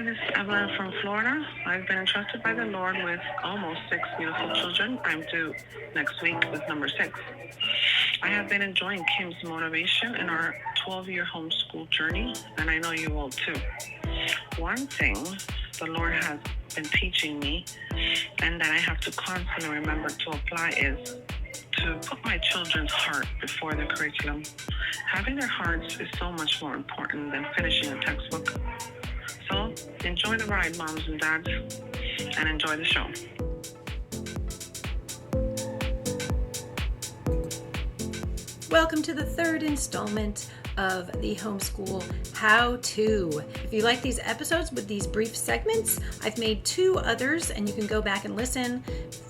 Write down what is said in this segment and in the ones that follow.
Hi, this is Evelyn from Florida. I've been entrusted by the Lord with almost 6 beautiful children. I'm due next week with number 6. I have been enjoying Kim's motivation in our 12-year homeschool journey, and I know you will too. One thing the Lord has been teaching me and that I have to constantly remember to apply is to put my children's heart before the curriculum. Having their hearts is so much more important than finishing a textbook. So enjoy the ride, moms and dads, and enjoy the show. Welcome to the third installment of the Homeschool How-to. If you like these episodes with these brief segments, I've made 2 others, and you can go back and listen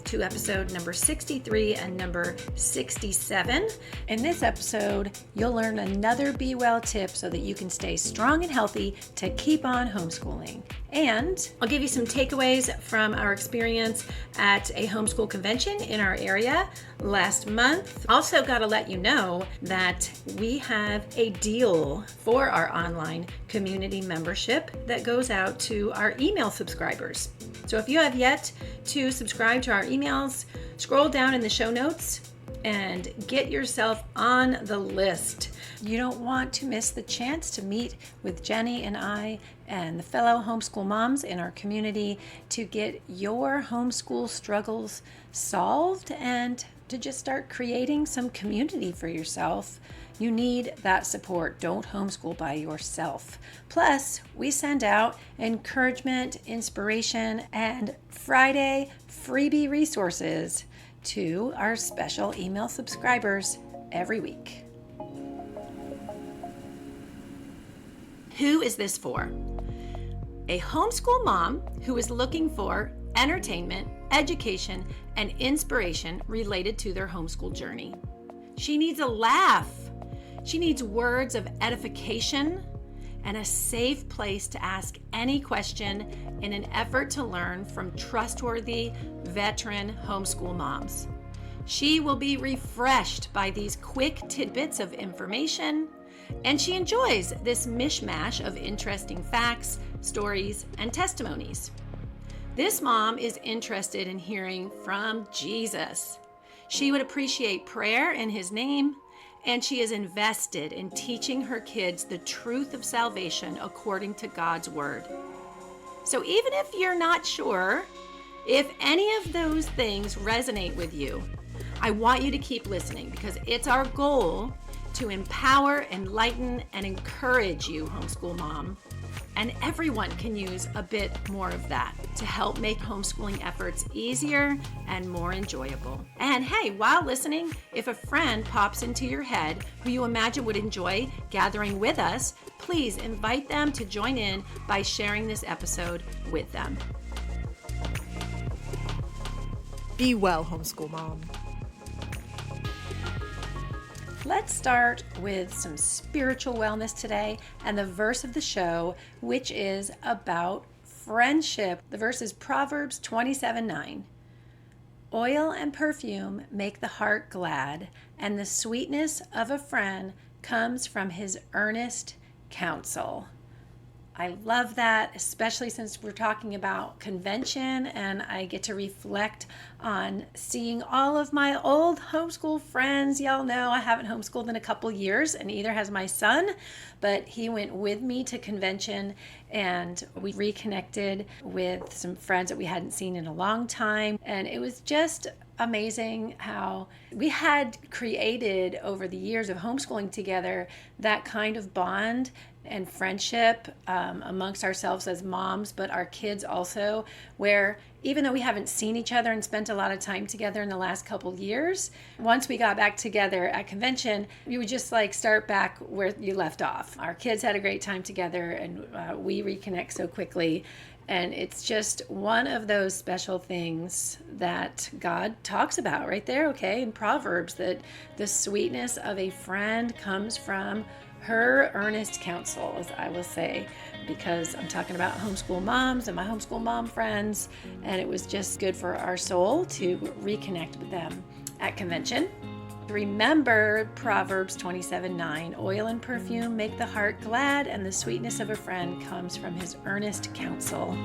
to episode number 63 and number 67. In this episode, you'll learn another Be Well tip so that you can stay strong and healthy to keep on homeschooling. And I'll give you some takeaways from our experience at a homeschool convention in our area last month. Also got to let you know that we have a deal for our online community membership that goes out to our email subscribers. So if you have yet to subscribe to our emails, scroll down in the show notes and get yourself on the list. You don't want to miss the chance to meet with Jenny and I and the fellow homeschool moms in our community to get your homeschool struggles solved and to just start creating some community for yourself. You need that support. Don't homeschool by yourself. Plus, we send out encouragement, inspiration, and Friday freebie resources to our special email subscribers every week. Who is this for? A homeschool mom who is looking for entertainment, education, and inspiration related to their homeschool journey. She needs a laugh. She needs words of edification and a safe place to ask any question in an effort to learn from trustworthy, veteran homeschool moms. She will be refreshed by these quick tidbits of information, and she enjoys this mishmash of interesting facts, stories, and testimonies. This mom is interested in hearing from Jesus. She would appreciate prayer in his name, and she is invested in teaching her kids the truth of salvation according to God's word. So even if you're not sure if any of those things resonate with you, I want you to keep listening because it's our goal to empower, enlighten, and encourage you, homeschool mom. And everyone can use a bit more of that to help make homeschooling efforts easier and more enjoyable. And hey, while listening, if a friend pops into your head who you imagine would enjoy gathering with us, please invite them to join in by sharing this episode with them. Be well, homeschool mom. Let's start with some spiritual wellness today and the verse of the show, which is about friendship. The verse is Proverbs 27:9. Oil and perfume make the heart glad, and the sweetness of a friend comes from his earnest counsel. I love that, especially since we're talking about convention and I get to reflect on seeing all of my old homeschool friends. Y'all know I haven't homeschooled in a couple years, and neither has my son, but he went with me to convention and we reconnected with some friends that we hadn't seen in a long time. And it was just amazing how we had created over the years of homeschooling together that kind of bond and friendship amongst ourselves as moms, but our kids also, where even though we haven't seen each other and spent a lot of time together in the last couple years, once we got back together at convention, we would just like start back where you left off. Our kids had a great time together and we reconnect so quickly. And it's just one of those special things that God talks about right there, okay, in Proverbs, that the sweetness of a friend comes from her earnest counsel, as I will say, because I'm talking about homeschool moms and my homeschool mom friends, and it was just good for our soul to reconnect with them at convention. Remember Proverbs 27:9, oil and perfume make the heart glad, and the sweetness of a friend comes from his earnest counsel.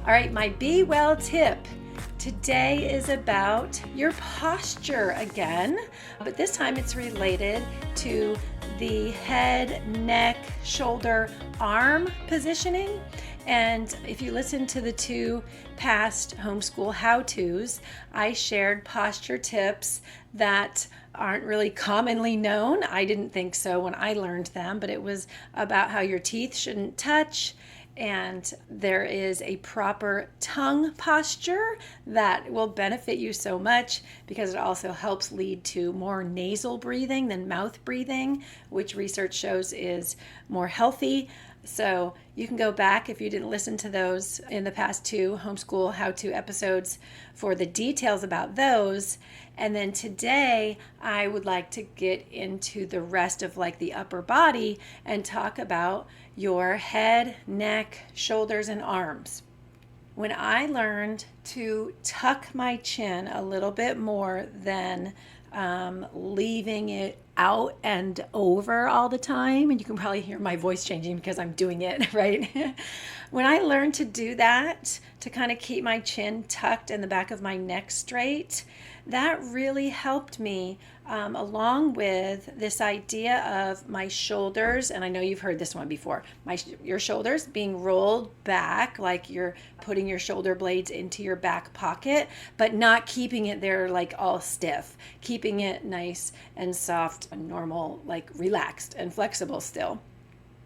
All right, my Be Well tip today is about your posture again, but this time it's related to the head, neck, shoulder, arm positioning. And if you listen to the 2 past Homeschool How-Tos, I shared posture tips that aren't really commonly known. I didn't think so when I learned them, but it was about how your teeth shouldn't touch, and there is a proper tongue posture that will benefit you so much because it also helps lead to more nasal breathing than mouth breathing, which research shows is more healthy. So you can go back if you didn't listen to those in the past 2 Homeschool How-To episodes for the details about those. And then today I would like to get into the rest of like the upper body and talk about your head, neck, shoulders, and arms. When I learned to tuck my chin a little bit more than leaving it out and over all the time, and you can probably hear my voice changing because I'm doing it, right? When I learned to do that, to kind of keep my chin tucked and the back of my neck straight, that really helped me along with this idea of my shoulders, and I know you've heard this one before, your shoulders being rolled back like you're putting your shoulder blades into your back pocket, but not keeping it there like all stiff, keeping it nice and soft and normal, like relaxed and flexible still.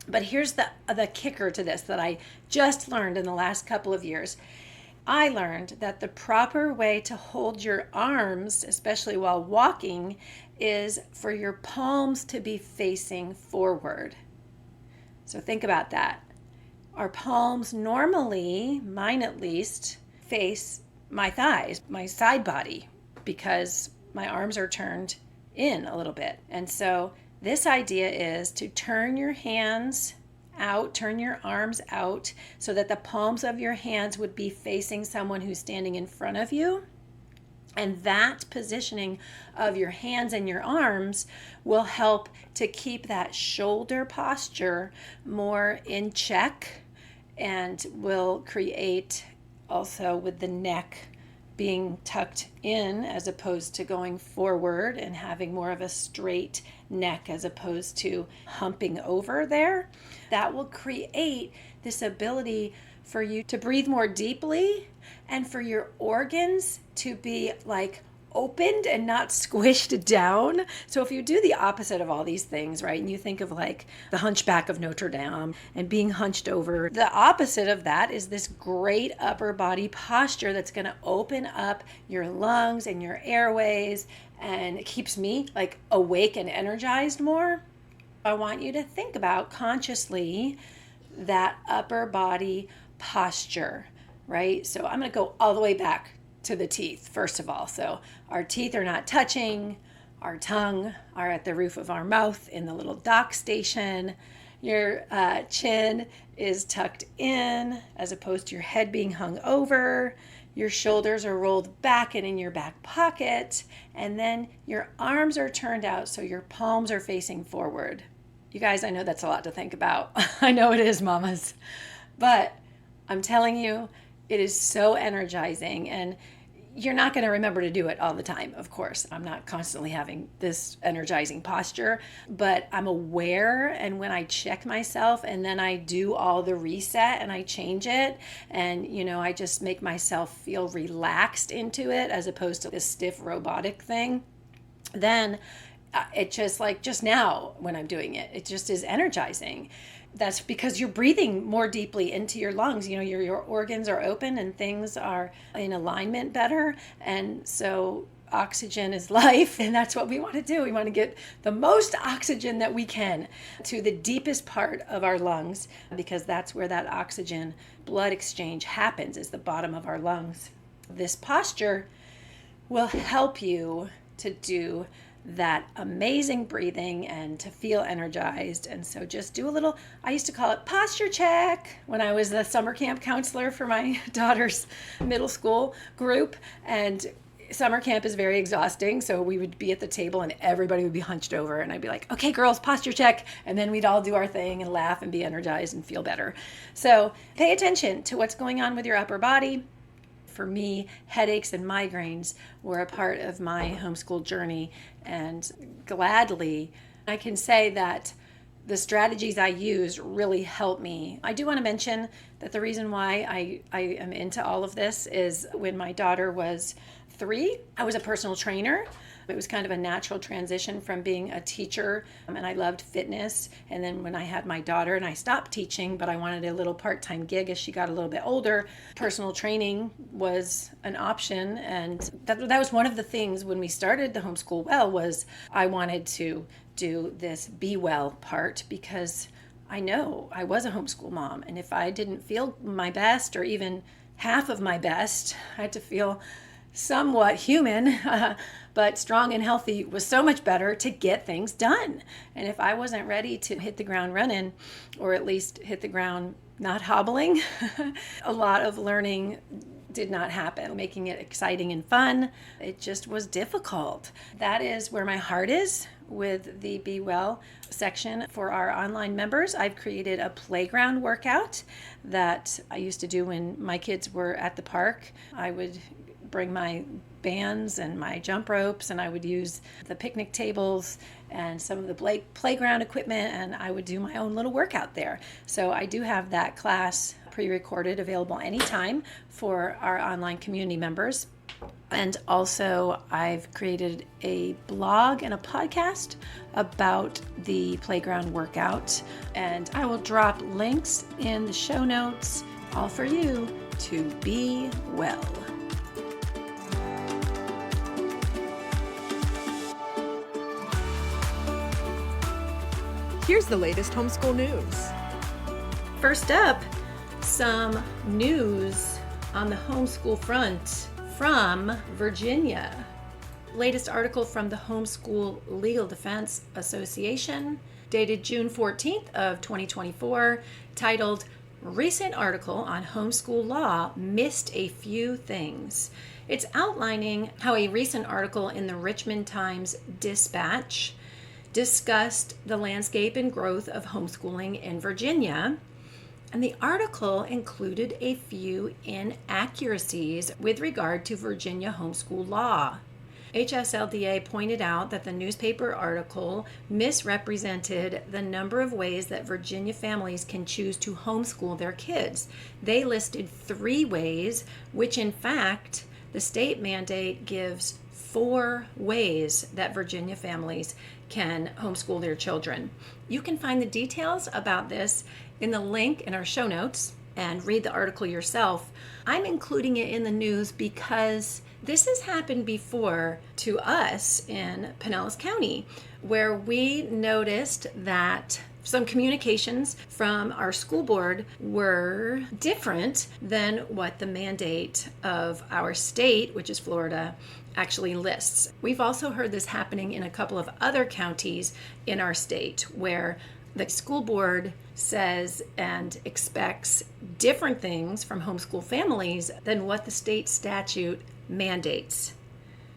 But here's the kicker to this that I just learned in the last couple of years. I learned that the proper way to hold your arms, especially while walking, is for your palms to be facing forward. So think about that. Our palms normally, mine at least, face my thighs, my side body, because my arms are turned in a little bit. And so this idea is to turn your hands out, turn your arms out so that the palms of your hands would be facing someone who's standing in front of you. And that positioning of your hands and your arms will help to keep that shoulder posture more in check and will create also with the neck being tucked in as opposed to going forward and having more of a straight neck as opposed to humping over there. That will create this ability for you to breathe more deeply and for your organs to be like opened and not squished down. So if you do the opposite of all these things, right, and you think of like the Hunchback of Notre Dame and being hunched over, the opposite of that is this great upper body posture that's going to open up your lungs and your airways, and it keeps me like awake and energized more. I want you to think about consciously that upper body posture, right? So I'm going to go all the way back to the teeth, first of all. So our teeth are not touching, our tongue are at the roof of our mouth in the little dock station. Your chin is tucked in as opposed to your head being hung over. Your shoulders are rolled back and in your back pocket. And then your arms are turned out so your palms are facing forward. You guys, I know that's a lot to think about. I know it is, mamas. But I'm telling you, it is so energizing, and you're not going to remember to do it all the time, of course. I'm not constantly having this energizing posture, but I'm aware, and when I check myself and then I do all the reset and I change it, and I just make myself feel relaxed into it as opposed to this stiff robotic thing, then it just now when I'm doing it, it just is energizing. That's because you're breathing more deeply into your lungs. Your organs are open and things are in alignment better. And so oxygen is life, and that's what we want to do. We want to get the most oxygen that we can to the deepest part of our lungs, because that's where that oxygen blood exchange happens, is the bottom of our lungs. This posture will help you to do that amazing breathing and to feel energized. And so just do a little, I used to call it posture check when I was the summer camp counselor for my daughter's middle school group. And summer camp is very exhausting, so we would be at the table and everybody would be hunched over, and I'd be like, okay girls, posture check, and then we'd all do our thing and laugh and be energized and feel better. So pay attention to what's going on with your upper body. For me, headaches and migraines were a part of my homeschool journey, and gladly I can say that the strategies I use really help me. I do want to mention that the reason why I am into all of this is when my daughter was 3, I was a personal trainer. It was kind of a natural transition from being a teacher, and I loved fitness. And then when I had my daughter and I stopped teaching, but I wanted a little part-time gig as she got a little bit older, personal training was an option. And that was one of the things when we started the Homeschool Well was I wanted to do this Be Well part, because I know I was a homeschool mom, and if I didn't feel my best or even half of my best, I had to feel somewhat human, but strong and healthy was so much better to get things done. And if I wasn't ready to hit the ground running, or at least hit the ground not hobbling, a lot of learning did not happen. Making it exciting and fun, it just was difficult. That is where my heart is with the Be Well section for our online members. I've created a playground workout that I used to do when my kids were at the park. I would bring my bands and my jump ropes, and I would use the picnic tables and some of the playground equipment, and I would do my own little workout there. So I do have that class pre-recorded, available anytime for our online community members. And also I've created a blog and a podcast about the playground workout, and I will drop links in the show notes, all for you to be well. Here's the latest homeschool news. First up, some news on the homeschool front from Virginia. Latest article from the Homeschool Legal Defense Association, dated June 14th of 2024, titled Recent Article on Homeschool Law Missed a Few Things. It's outlining how a recent article in the Richmond Times-Dispatch discussed the landscape and growth of homeschooling in Virginia, and the article included a few inaccuracies with regard to Virginia homeschool law. HSLDA pointed out that the newspaper article misrepresented the number of ways that Virginia families can choose to homeschool their kids. They listed 3 ways, which in fact, the state mandate gives 4 ways that Virginia families can homeschool their children. You can find the details about this in the link in our show notes and read the article yourself. I'm including it in the news because this has happened before to us in Pinellas County, where we noticed that some communications from our school board were different than what the mandate of our state, which is Florida, actually lists. We've also heard this happening in a couple of other counties in our state where the school board says and expects different things from homeschool families than what the state statute mandates.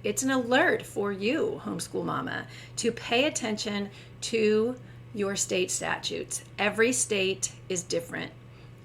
It's an alert for you, homeschool mama, to pay attention to your state statutes. Every state is different.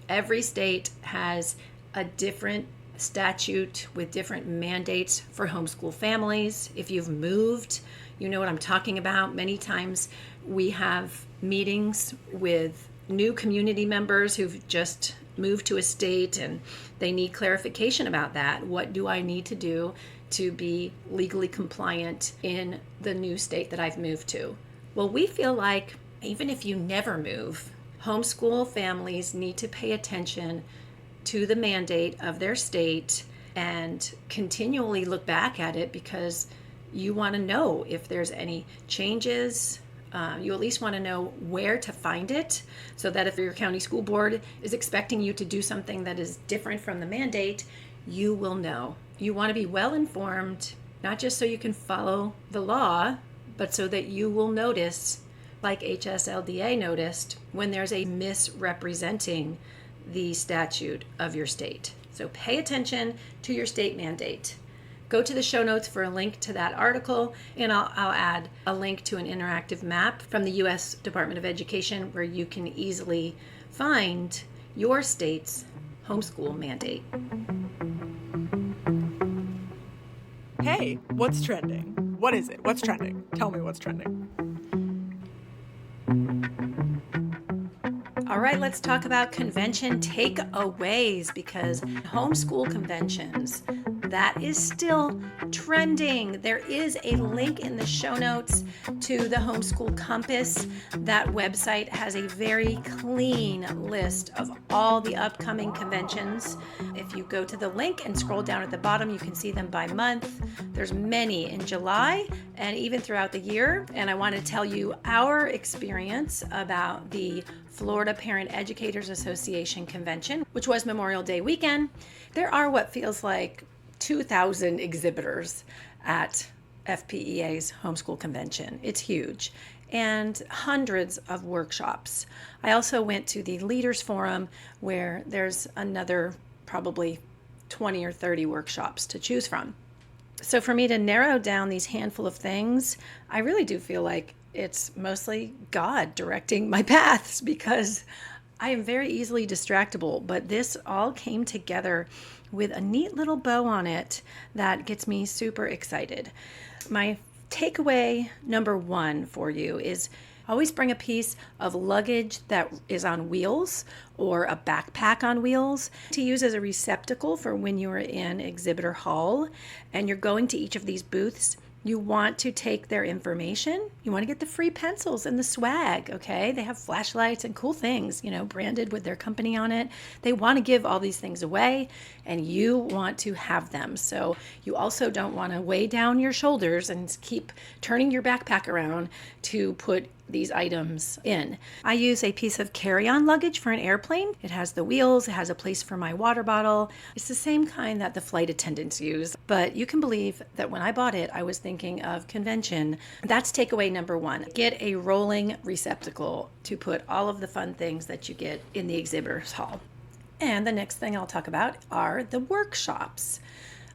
Every state has a different statute with different mandates for homeschool families. If you've moved, you know what I'm talking about. Many times we have meetings with new community members who've just moved to a state and they need clarification about that. What do I need to do to be legally compliant in the new state that I've moved to? Well, we feel like even if you never move, homeschool families need to pay attention to the mandate of their state and continually look back at it, because you want to know if there's any changes. You at least want to know where to find it, so that if your county school board is expecting you to do something that is different from the mandate, you will know. You want to be well informed, not just so you can follow the law, but so that you will notice, like HSLDA noticed, when there's a misrepresenting the statute of your state. So pay attention to your state mandate. Go to the show notes for a link to that article, and I'll add a link to an interactive map from the U.S. Department of Education where you can easily find your state's homeschool mandate. Hey, what's trending? What is it? What's trending? Tell me what's trending. All right, let's talk about convention takeaways, because homeschool conventions, that is still trending. There is a link in the show notes to the Homeschool Compass. That website has a very clean list of all the upcoming conventions. If you go to the link and scroll down at the bottom, you can see them by month. There's many in July and even throughout the year. And I want to tell you our experience about the Florida Parent Educators Association convention, which was Memorial Day weekend. There are what feels like 2,000 exhibitors at FPEA's homeschool convention. It's huge. And hundreds of workshops. I also went to the Leaders Forum where there's another probably 20 or 30 workshops to choose from. So for me to narrow down these handful of things, I really do feel like it's mostly God directing my paths, because I am very easily distractible, but this all came together with a neat little bow on it that gets me super excited. My takeaway number one for you is always bring a piece of luggage that is on wheels or a backpack on wheels to use as a receptacle for when you are in exhibitor hall and you're going to each of these booths. You want to take their information. You want to get the free pencils and the swag, okay? They have flashlights and cool things, branded with their company on it. They want to give all these things away, and you want to have them. So you also don't want to weigh down your shoulders and keep turning your backpack around to put these items in. I use a piece of carry-on luggage for an airplane. It has the wheels, it has a place for my water bottle. It's the same kind that the flight attendants use, but you can believe that when I bought it, I was thinking of convention. That's takeaway number one. Get a rolling receptacle to put all of the fun things that you get in the exhibitors hall. And the next thing I'll talk about are the workshops.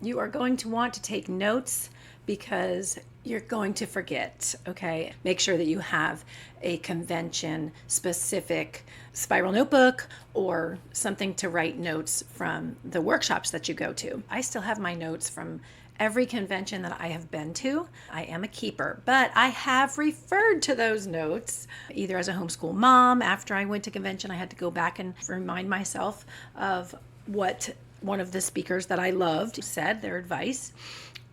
You are going to want to take notes because you're going to forget, okay? Make sure that you have a convention-specific spiral notebook or something to write notes from the workshops that you go to. I still have my notes from every convention that I have been to. I am a keeper, but I have referred to those notes either as a homeschool mom. After I went to convention, I had to go back and remind myself of what one of the speakers that I loved said, their advice,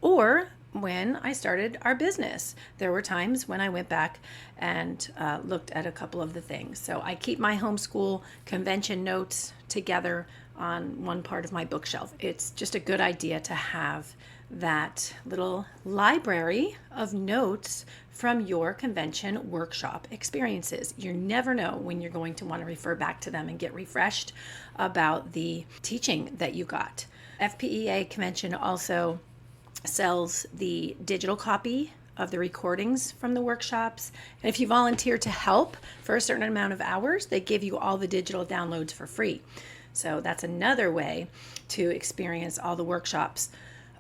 or when I started our business. There were times when I went back and looked at a couple of the things. So I keep my homeschool convention notes together on one part of my bookshelf. It's just a good idea to have that little library of notes from your convention workshop experiences. You never know when you're going to want to refer back to them and get refreshed about the teaching that you got. FPEA convention also sells the digital copy of the recordings from the workshops. And if you volunteer to help for a certain amount of hours, they give you all the digital downloads for free. So that's another way to experience all the workshops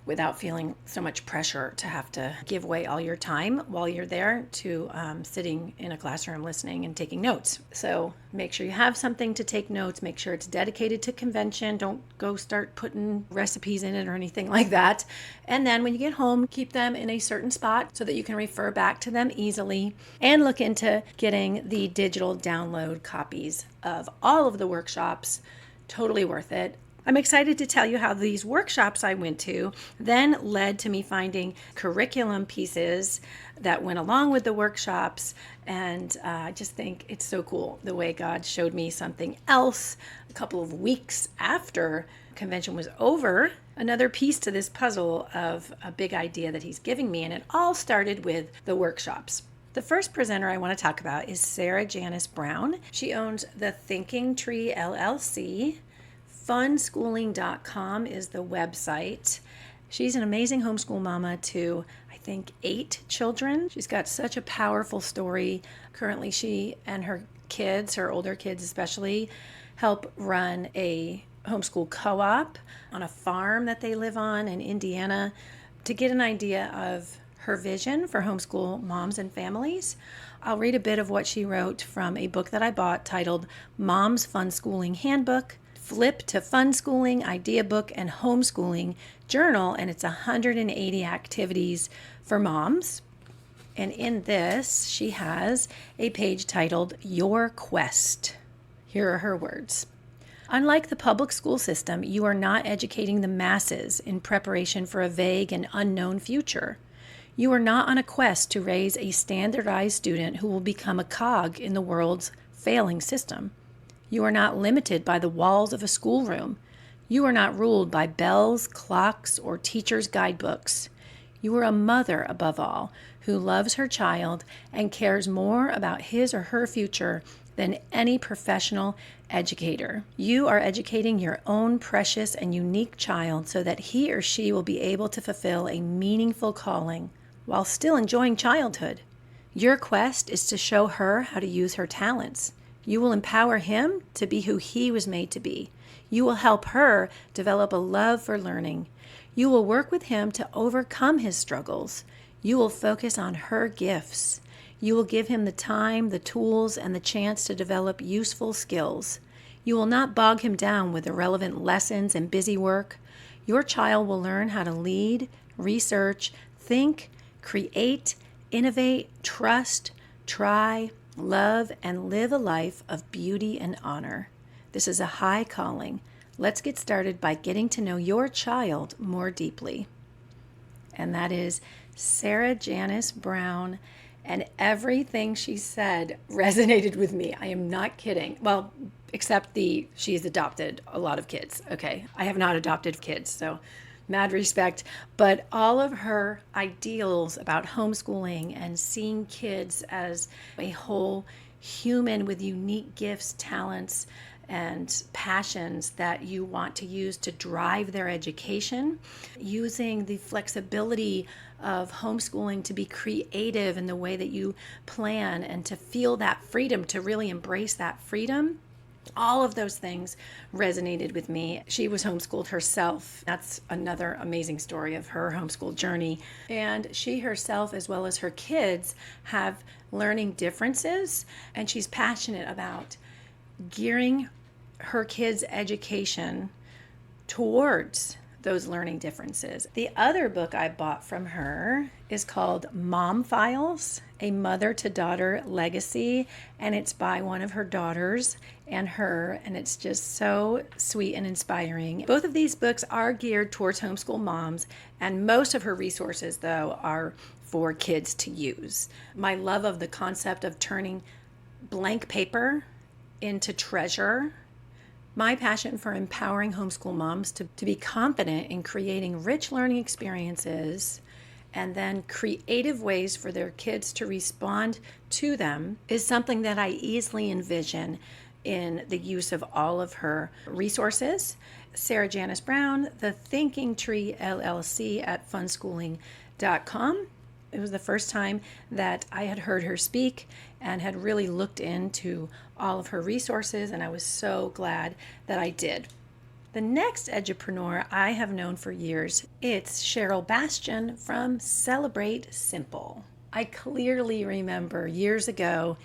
without feeling so much pressure to have to give away all your time while you're there to sitting in a classroom listening and taking notes. So make sure you have something to take notes. Make sure it's dedicated to convention. Don't go start putting recipes in it or anything like that. And then when you get home, keep them in a certain spot so that you can refer back to them easily, and look into getting the digital download copies of all of the workshops. Totally worth it. I'm excited to tell you how these workshops I went to then led to me finding curriculum pieces that went along with the workshops. And I just think it's so cool the way God showed me something else a couple of weeks after convention was over, another piece to this puzzle of a big idea that he's giving me. And it all started with the workshops. The first presenter I want to talk about is Sarah Janice Brown. She owns the Thinking Tree LLC. Funschooling.com is the website. She's an amazing homeschool mama to, I think, 8 children. She's got such a powerful story. Currently, she and her kids, her older kids especially, help run a homeschool co-op on a farm that they live on in Indiana. To get an idea of her vision for homeschool moms and families, I'll read a bit of what she wrote from a book that I bought titled Mom's Fun Schooling Handbook, Flip to Fun Schooling, Idea Book, and Homeschooling Journal, and it's 180 activities for moms. And in this, she has a page titled Your Quest. Here are her words. Unlike the public school system, you are not educating the masses in preparation for a vague and unknown future. You are not on a quest to raise a standardized student who will become a cog in the world's failing system. You are not limited by the walls of a schoolroom. You are not ruled by bells, clocks, or teachers' guidebooks. You are a mother, above all, who loves her child and cares more about his or her future than any professional educator. You are educating your own precious and unique child so that he or she will be able to fulfill a meaningful calling while still enjoying childhood. Your quest is to show her how to use her talents. You will empower him to be who he was made to be. You will help her develop a love for learning. You will work with him to overcome his struggles. You will focus on her gifts. You will give him the time, the tools, and the chance to develop useful skills. You will not bog him down with irrelevant lessons and busy work. Your child will learn how to lead, research, think, create, innovate, trust, try, love, and live a life of beauty and honor. This is a high calling. Let's get started by getting to know your child more deeply. And that is Sarah Janice Brown. And everything she said resonated with me. I am not kidding. Well, except she's adopted a lot of kids. Okay, I have not adopted kids, so mad respect. But all of her ideals about homeschooling and seeing kids as a whole human with unique gifts, talents, and passions that you want to use to drive their education, using the flexibility of homeschooling to be creative in the way that you plan and to feel that freedom, to really embrace that freedom. All of those things resonated with me. She was homeschooled herself. That's another amazing story of her homeschool journey. And she herself, as well as her kids, have learning differences, and she's passionate about gearing her kids' education towards those learning differences. The other book I bought from her is called Mom Files, A Mother-to-Daughter Legacy, and it's by one of her daughters and her, and it's just so sweet and inspiring. Both of these books are geared towards homeschool moms, and most of her resources, though, are for kids to use. My love of the concept of turning blank paper into treasure, my passion for empowering homeschool moms to be confident in creating rich learning experiences and then creative ways for their kids to respond to them is something that I easily envision in the use of all of her resources. Sarah Janice Brown, The Thinking Tree LLC at funschooling.com. It was the first time that I had heard her speak and had really looked into all of her resources, and I was so glad that I did. The next edupreneur I have known for years, it's Cheryl Bastian from Celebrate Simple. I clearly remember years ago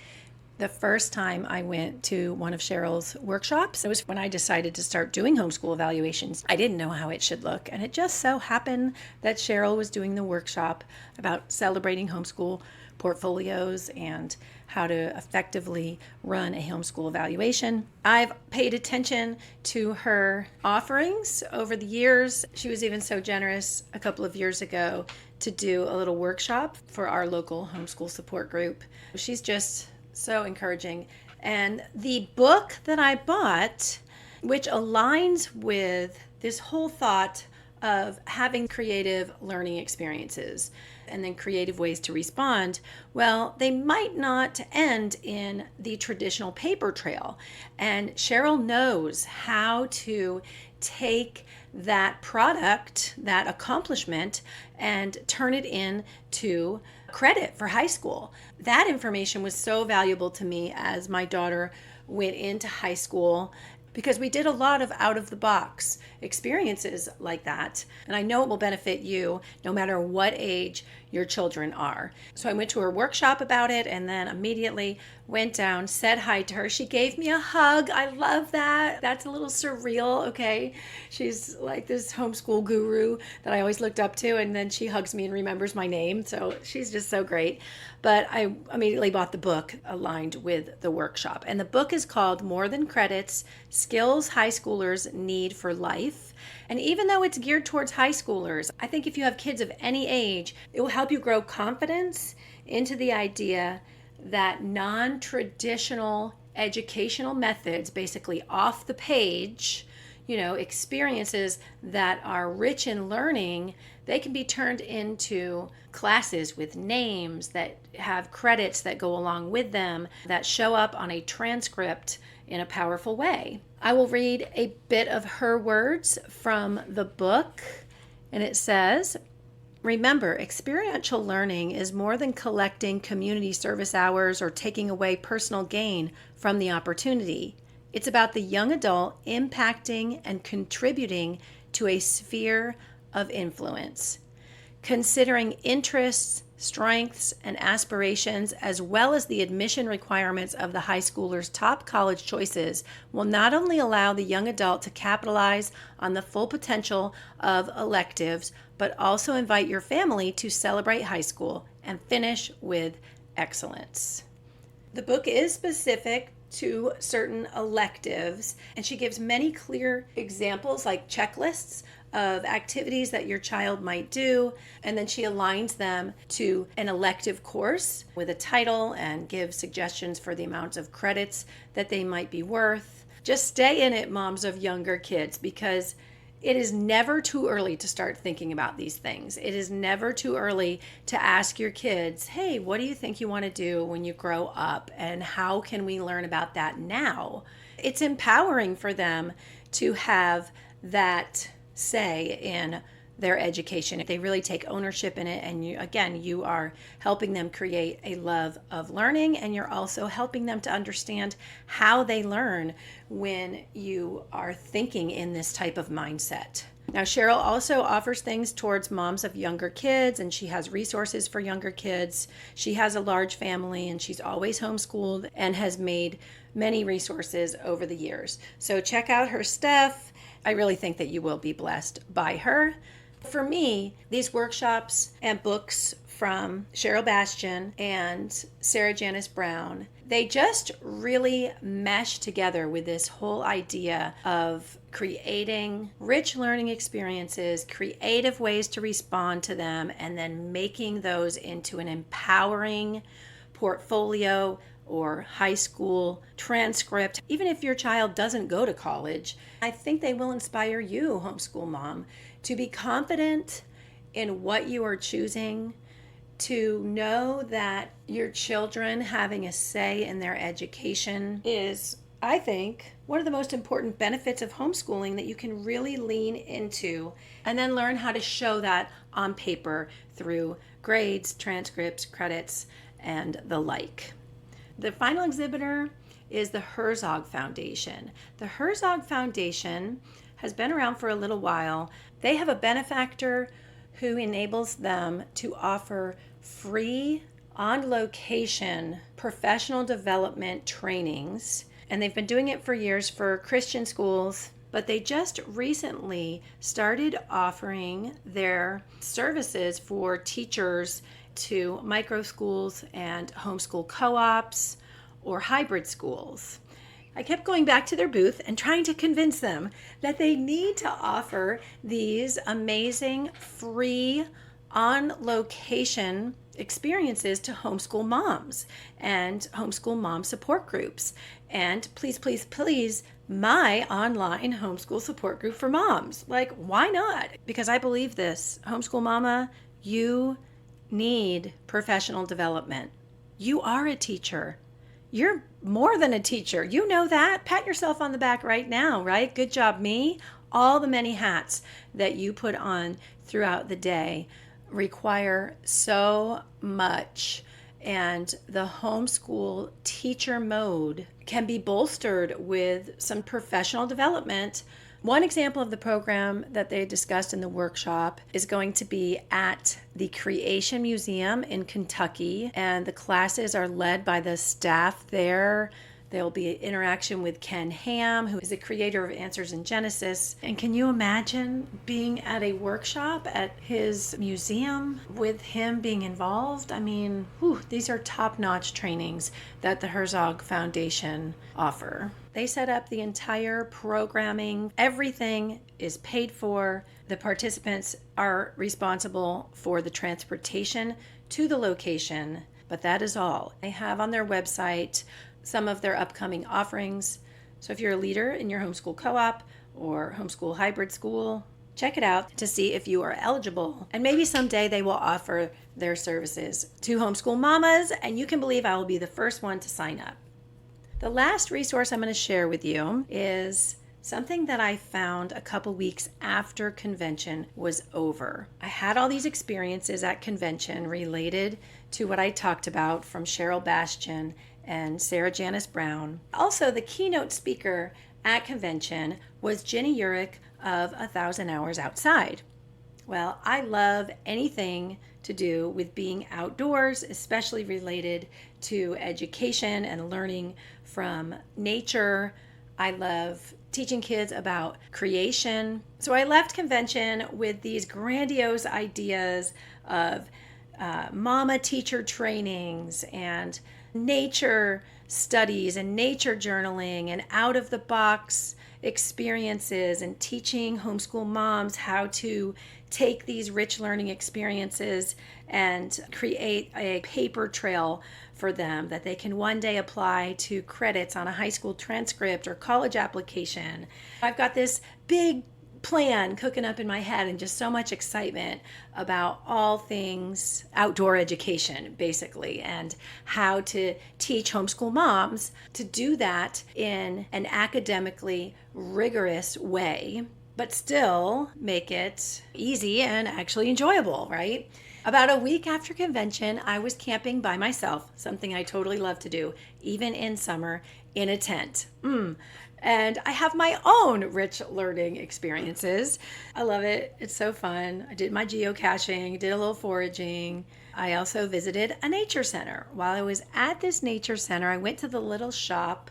the first time I went to one of Cheryl's workshops. It was when I decided to start doing homeschool evaluations. I didn't know how it should look, and it just so happened that Cheryl was doing the workshop about celebrating homeschool portfolios and how to effectively run a homeschool evaluation. I've paid attention to her offerings over the years. She was even so generous a couple of years ago to do a little workshop for our local homeschool support group. She's just so encouraging. And the book that I bought, which aligns with this whole thought of having creative learning experiences and then creative ways to respond, well, they might not end in the traditional paper trail. And Cheryl knows how to take that product, that accomplishment, and turn it into credit for high school. That information was so valuable to me as my daughter went into high school, because we did a lot of out-of-the-box experiences like that. And I know it will benefit you no matter what age your children are. So I went to her workshop about it and then immediately went down, said hi to her. She gave me a hug. I love that. That's a little surreal, okay? She's like this homeschool guru that I always looked up to, and then she hugs me and remembers my name. So she's just so great. But I immediately bought the book aligned with the workshop. And the book is called More Than Credits: Skills High Schoolers Need for Life. And even though it's geared towards high schoolers, I think if you have kids of any age, it will help you grow confidence into the idea that non-traditional educational methods, basically off the page, experiences that are rich in learning, they can be turned into classes with names that have credits that go along with them, that show up on a transcript in a powerful way. I will read a bit of her words from the book, and it says, "Remember, experiential learning is more than collecting community service hours or taking away personal gain from the opportunity. It's about the young adult impacting and contributing to a sphere of influence. Considering interests, strengths, and aspirations, as well as the admission requirements of the high schooler's top college choices, will not only allow the young adult to capitalize on the full potential of electives, but also invite your family to celebrate high school and finish with excellence." The book is specific to certain electives, and she gives many clear examples, like checklists of activities that your child might do, and then she aligns them to an elective course with a title and gives suggestions for the amounts of credits that they might be worth. Just stay in it, moms of younger kids, because it is never too early to start thinking about these things. It is never too early to ask your kids, hey, what do you think you want to do when you grow up? And how can we learn about that now? It's empowering for them to have that say in their education. They really take ownership in it, and you are helping them create a love of learning, and you're also helping them to understand how they learn when you are thinking in this type of mindset. Now, Cheryl also offers things towards moms of younger kids, and she has resources for younger kids. She has a large family, and she's always homeschooled and has made many resources over the years. So check out her stuff. I really think that you will be blessed by her. For me, these workshops and books from Cheryl Bastian and Sarah Janice Brown, they just really mesh together with this whole idea of creating rich learning experiences, creative ways to respond to them, and then making those into an empowering portfolio or high school transcript. Even if your child doesn't go to college, I think they will inspire you, homeschool mom, to be confident in what you are choosing, to know that your children having a say in their education is, I think, one of the most important benefits of homeschooling that you can really lean into, and then learn how to show that on paper through grades, transcripts, credits, and the like. The final exhibitor is the Herzog Foundation. The Herzog Foundation has been around for a little while. They have a benefactor who enables them to offer free, on-location professional development trainings, and they've been doing it for years for Christian schools, but they just recently started offering their services for teachers to micro schools and homeschool co-ops or hybrid schools. I kept going back to their booth and trying to convince them that they need to offer these amazing free on-location experiences to homeschool moms and homeschool mom support groups. And please, please, please, my online homeschool support group for moms. Like, why not? Because I believe this. Homeschool mama, you need professional development. You are a teacher. You're more than a teacher. You know that. Pat yourself on the back right now, right? Good job, me. All the many hats that you put on throughout the day require so much. And the homeschool teacher mode can be bolstered with some professional development. One example of the program that they discussed in the workshop is going to be at the Creation Museum in Kentucky, and the classes are led by the staff there. There will be interaction with Ken Ham, who is the creator of Answers in Genesis. And can you imagine being at a workshop at his museum with him being involved? I mean, these are top-notch trainings that the Herzog Foundation offer. They set up the entire programming. Everything is paid for. The participants are responsible for the transportation to the location, but that is all. They have on their website some of their upcoming offerings. So if you're a leader in your homeschool co-op or homeschool hybrid school, check it out to see if you are eligible. And maybe someday they will offer their services to homeschool mamas, and you can believe I will be the first one to sign up. The last resource I'm going to share with you is something that I found a couple weeks after convention was over. I had all these experiences at convention related to what I talked about from Cheryl Bastian and Sarah Janice Brown. Also, the keynote speaker at convention was Jenny Urick of 1,000 Hours Outside. Well, I love anything to do with being outdoors, especially related to education and learning from nature. I love teaching kids about creation. So I left convention with these grandiose ideas of mama teacher trainings and nature studies and nature journaling and out-of-the-box experiences and teaching homeschool moms how to take these rich learning experiences and create a paper trail for them that they can one day apply to credits on a high school transcript or college application. I've got this big plan cooking up in my head and just so much excitement about all things outdoor education, basically, and how to teach homeschool moms to do that in an academically rigorous way, but still make it easy and actually enjoyable, right? About a week after convention, I was camping by myself, something I totally love to do, even in summer, in a tent. And I have my own rich learning experiences. I love it. It's so fun. I did my geocaching, did a little foraging. I also visited a nature center. While I was at this nature center, I went to the little shop,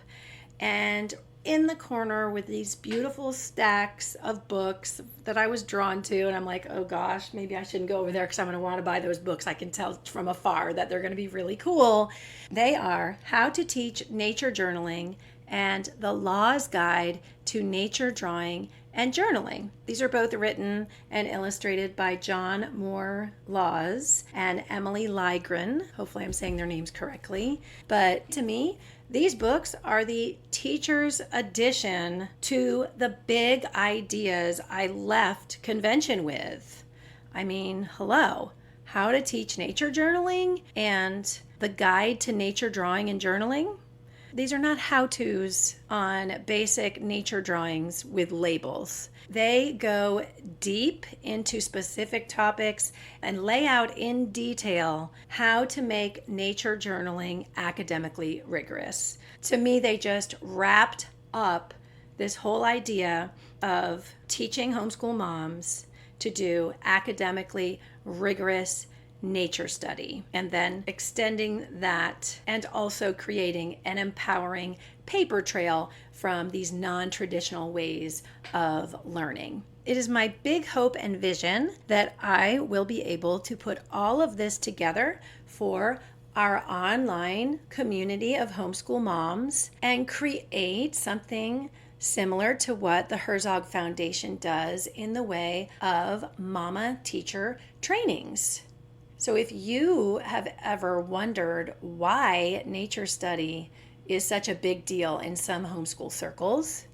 and in the corner with these beautiful stacks of books that I was drawn to, and I'm like, oh gosh, maybe I shouldn't go over there because I'm going to want to buy those books. I can tell from afar that they're going to be really cool. They are How to Teach Nature Journaling and The Law's Guide to Nature Drawing and Journaling. These are both written and illustrated by John Moore Laws and Emily Ligren. Hopefully I'm saying their names correctly. But to me, these books are the teacher's addition to the big ideas I left convention with. I mean, hello, How to Teach Nature Journaling and The Guide to Nature Drawing and Journaling. These are not how-tos on basic nature drawings with labels. They go deep into specific topics and lay out in detail how to make nature journaling academically rigorous. To me, they just wrapped up this whole idea of teaching homeschool moms to do academically rigorous nature study, and then extending that and also creating an empowering paper trail from these non-traditional ways of learning. It is my big hope and vision that I will be able to put all of this together for our online community of homeschool moms and create something similar to what the Herzog Foundation does in the way of mama teacher trainings. So if you have ever wondered why nature study is such a big deal in some homeschool circles.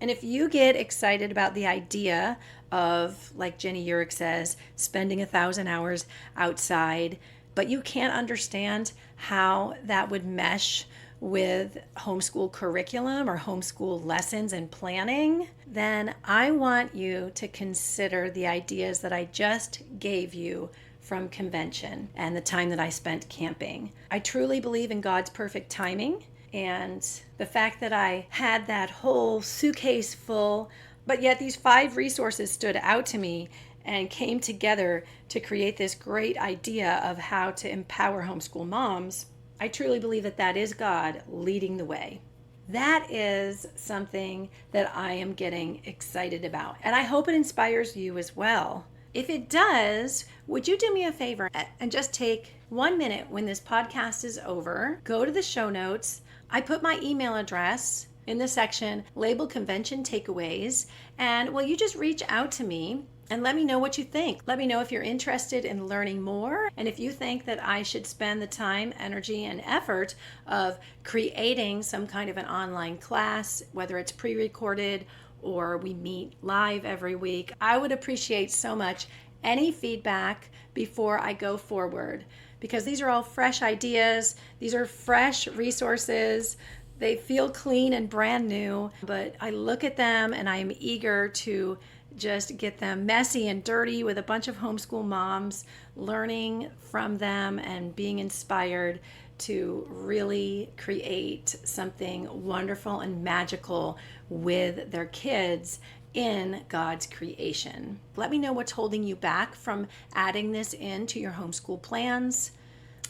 And if you get excited about the idea of, like Jenny Urick says, spending 1,000 hours outside, but you can't understand how that would mesh with homeschool curriculum or homeschool lessons and planning, then I want you to consider the ideas that I just gave you from convention and the time that I spent camping. I truly believe in God's perfect timing, and the fact that I had that whole suitcase full, but yet these 5 resources stood out to me and came together to create this great idea of how to empower homeschool moms. I truly believe that that is God leading the way. That is something that I am getting excited about, and I hope it inspires you as well. If it does, would you do me a favor and just take 1 minute when this podcast is over, go to the show notes. I put my email address in the section labeled Convention Takeaways, and will you just reach out to me and let me know what you think. Let me know if you're interested in learning more, and if you think that I should spend the time, energy, and effort of creating some kind of an online class, whether it's pre-recorded or we meet live every week. I would appreciate so much any feedback before I go forward, because these are all fresh ideas. These are fresh resources. They feel clean and brand new, but I look at them and I am eager to just get them messy and dirty with a bunch of homeschool moms, learning from them and being inspired to really create something wonderful and magical with their kids in God's creation. Let me know what's holding you back from adding this into your homeschool plans.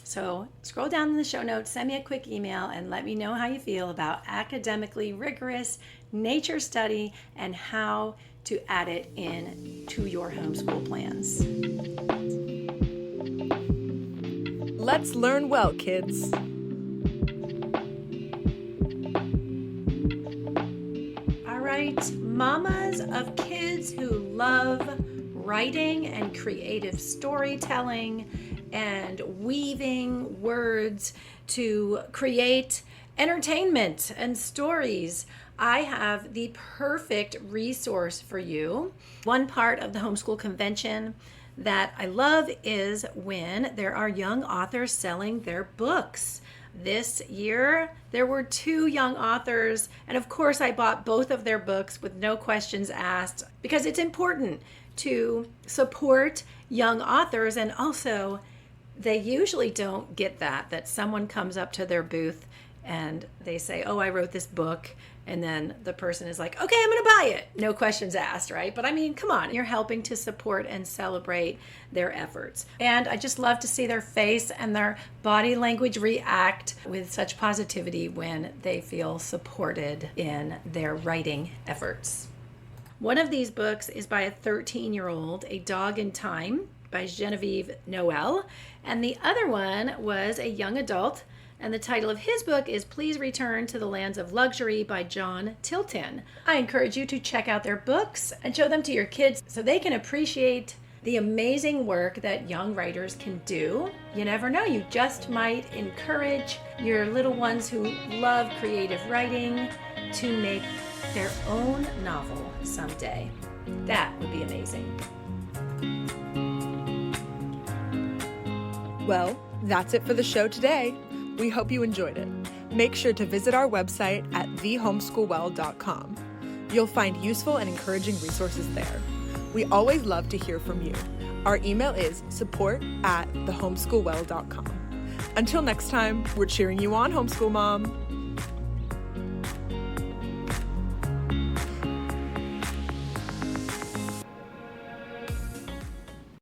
So scroll down in the show notes, send me a quick email, and let me know how you feel about academically rigorous nature study and how to add it in to your homeschool plans. Let's learn well, kids. All right, mamas of kids who love writing and creative storytelling and weaving words to create entertainment and stories, I have the perfect resource for you. One part of the Homeschool Convention that I love is when there are young authors selling their books. This year, there were 2 young authors, and of course I bought both of their books with no questions asked, because it's important to support young authors, and also they usually don't get that someone comes up to their booth and they say, oh, I wrote this book, and then the person is like, okay, I'm going to buy it. No questions asked, right? But I mean, come on, you're helping to support and celebrate their efforts. And I just love to see their face and their body language react with such positivity when they feel supported in their writing efforts. One of these books is by a 13-year-old, A Dog in Time by Genevieve Noel. And the other one was a young adult, and the title of his book is Please Return to the Lands of Luxury by John Tilton. I encourage you to check out their books and show them to your kids so they can appreciate the amazing work that young writers can do. You never know, you just might encourage your little ones who love creative writing to make their own novel someday. That would be amazing. Well, that's it for the show today. We hope you enjoyed it. Make sure to visit our website at thehomeschoolwell.com. You'll find useful and encouraging resources there. We always love to hear from you. Our email is support@thehomeschoolwell.com. Until next time, we're cheering you on, Homeschool Mom.